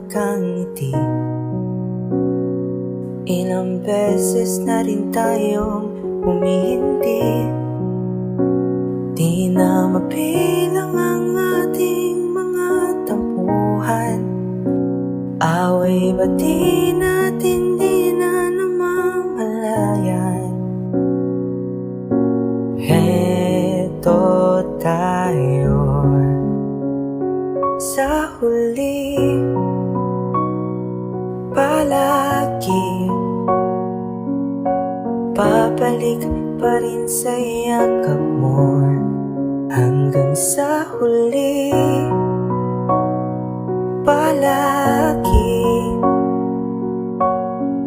kang ngiti. Ilang beses na rin tayong humihindi, di na mabilang ang ating mga tampuhan. Away ba di natin di na namamalayan? Heto tayo sa huli, palagi babalik pa rin sa yakap mo hanggang sa huli. Palagi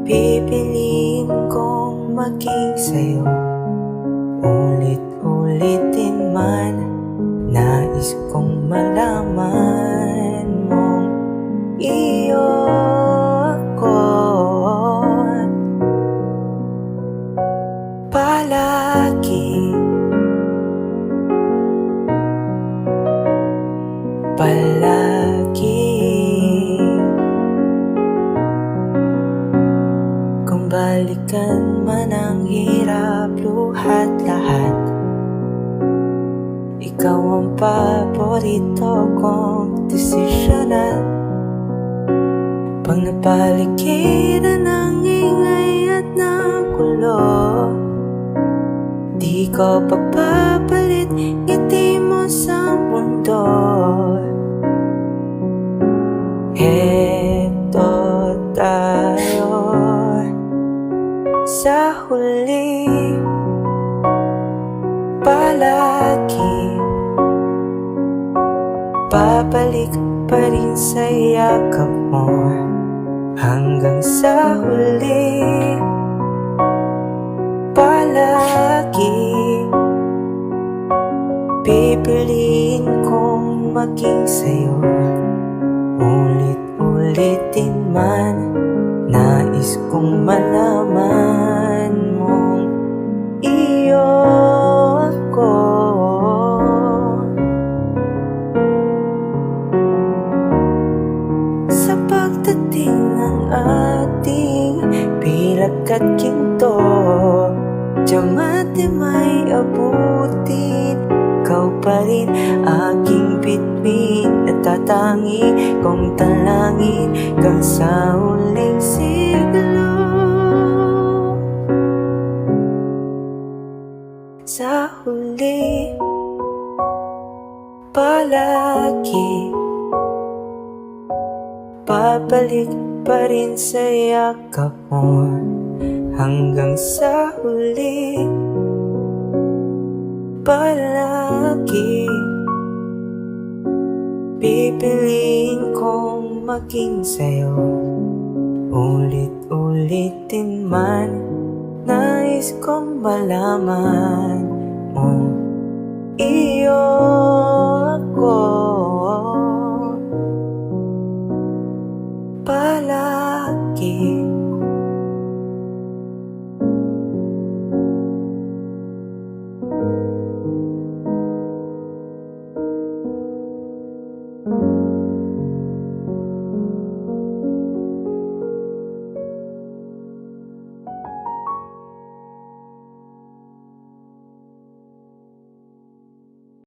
pipiliin kong maging sa'yo, ulit-ulitin man. Nais kong malaman mong iyo ako. Palagi, palagi. Kung balikan man ang hirap, luhat lahat, ikaw ang paborito kong desisyonan. Pag napaligiran ng ingay at ng gulo, di ko papapalit ngiti mo sa mundo. Heto tayo sa huli, palagi babalik pa rin sa yakap mo hanggang sa huli. Palagi pipiliin kong maging sa'yo, ulit-ulitin man. Nais kong malaman mong iyo ako. Sa pagdating ng ating pilak at ginto, diamante may abutin, ikaw pa rin aking bituin. Natatangi kong talangin kang sa huling siglo. Sa huli, palagi babalik pa rin sa yakap mo hanggang sa huli. Palagi pipiliin kong maging sa'yo, ulit-ulitin man. Nais kong malaman mo iyo ako. Palagi